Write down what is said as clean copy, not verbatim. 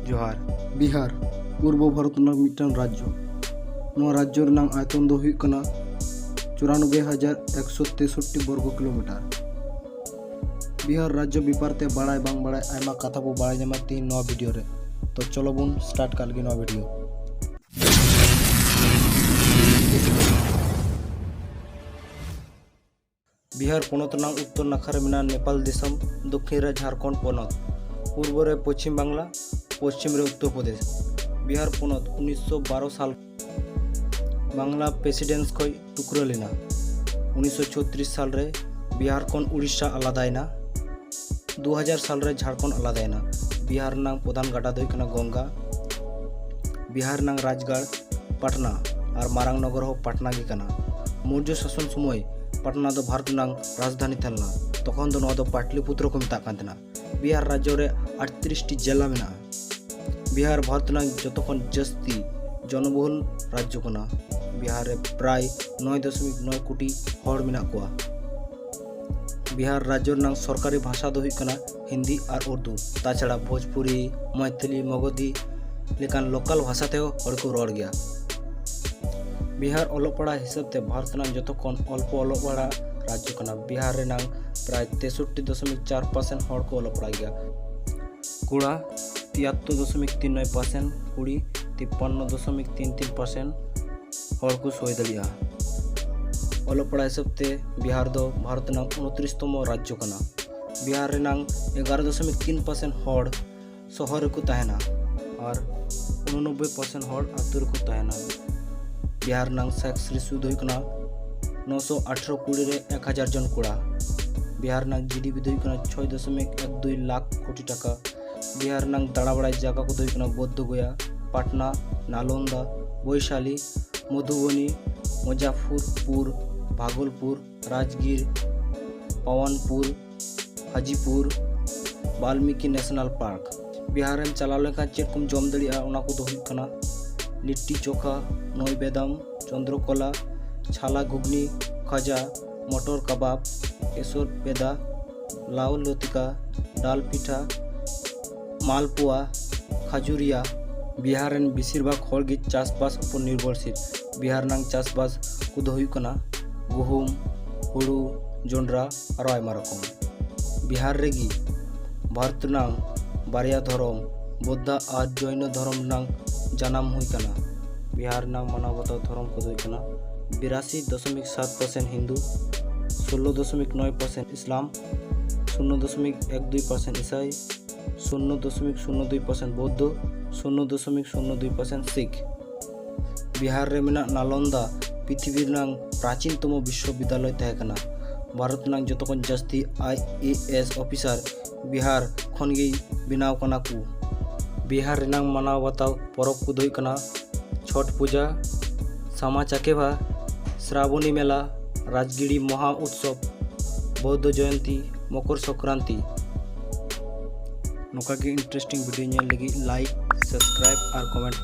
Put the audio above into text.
जोहार। बिहार पूर्व भारत मिट्टन राज्य राज्य आयतन दो 94,163 वर्ग किलोमीटर। बिहार राज्य विपारते बड़ाई बांग बड़ाई आयमा कथा बो बड़ाई जमा तीन नवा वीडियो रे। तो चलो बन स्टार्ट कर लगी नवा वीडियो। बिहार पोनत नांग उत्तर नाखा रे मेना नेपाल देशम, दक्षिण रे झारखंड पोनत, पूर्व रे पश्चिम बांग्ला, पश्चिम रे उत्तर प्रदेश। बिहार पोनत 1912 साल बांग्ला प्रेसिडेंस खय टुकरा लेना। 1936 साल रे बिहार खन उड़ीसा आलादायना। 2000 साल रे झारखंड आलादायना। बिहार नांग प्रधान गाडा दो हुयकना गंगा। बिहार नांग राजगढ़ पटना और मारांग नगर हो पटना गे कना। मौर्य शासन समय पटना दो भारत नांग राजधानी थलना। तखन दो नवा दो पाटलिपुत्र को मेता कान तेना। बिहार राज्य रे 38 टी जिला मेना। बिहार भारत नांग जतखन जस्ती जनबहुल राज्य कना। बिहार रे प्राय 9.9 कोटी हड़ मेना कोआ। बिहार राज्य नांग सरकारी भाषा दो हुयकना हिंदी और उर्दू। ताछाड़ा भोजपुरी, मैथिली, मगधी लेकान लोकल भाषा ते हड़ को रड़ गया। बिहार ओलो पड़ा हिसाब ते भारत नांग जतखन अल्प ओलो पड़ा राज्य कना। बिहार रे नांग प्राय 63.4% हड़ को ओलो पड़ा गया। कुड़ा 73.39%, कुड़ी 53.33% हड़ को सोई दलिया। ओलो पड़ा हिसाब ते बिहार दो भारत नांग 29तम राज्य कना। बिहार रे नांग 11.3% हड़ शहर को तहना और 89% हड़ आतु को तहना। बिहार नांग सेक्स रेशियो दो हुयकना 918 कुड़ी रे 1000 जन कुड़ा। बिहार नांग जीडीपी दो हुयकना 6.12 लाख कोटी टाका। बिहार नांग दाड़ा बड़ाई जगह को दो हुयकना बोधगया, पटना, नालंदा, वैशाली, मधुबनी, मुजफ्फरपुर, भागलपुर, राजगीर, पवनपुर, हाजीपुर, वाल्मीकि नेशनल पार्क। बिहार में चलाव लेखा चेकम जम दड़िया ओना को दो हुयकना लिट्टी चोखा, नई बेदाम, चंद्रकला, छाला घुगनी, खाजा, मटर कबाब, केसर पेदा, लाउ लतिका, डाल पिठा, मालपुआ, खजुरिया। बिहार में बेसिरभाग हड़ गे चाषबास उपर निर्भरशील। बिहार नांग चाषबास को दो हुयकना गुहुम, हुड़ू, जोंड्रा और आयमा रकम। बिहार रेगी भारत नांग बारिया धर्म बौद्ध और जैन धर्म नांग जन्म हुयकना। बिहार नांग मानव बताओ धर्म को दो हुयकना 82.7% हिंदू, 16.9% इस्लाम, 0.12% ईसाई, 0.02% बौद्ध, 0.02% सिख। बिहार रे मेना नालंदा पृथ्वी नांग प्राचीनतम विश्वविद्यालय तहकना। भारत नांग जतखन जस्ती IAS ऑफिसर बिहार खन गे बिनाव कना को। बिहार रे नांग मानव बताओ परब को दो हुयकना छठ पूजा, सामा चकेवा, श्रावणी मेला, राजगिरी महा उत्सव, बौद्ध जयंती, मकर संक्रांति। नोका के इंटरेस्टिंग वीडियो नेल लगी लाइक, सब्सक्राइब और कमेंट पे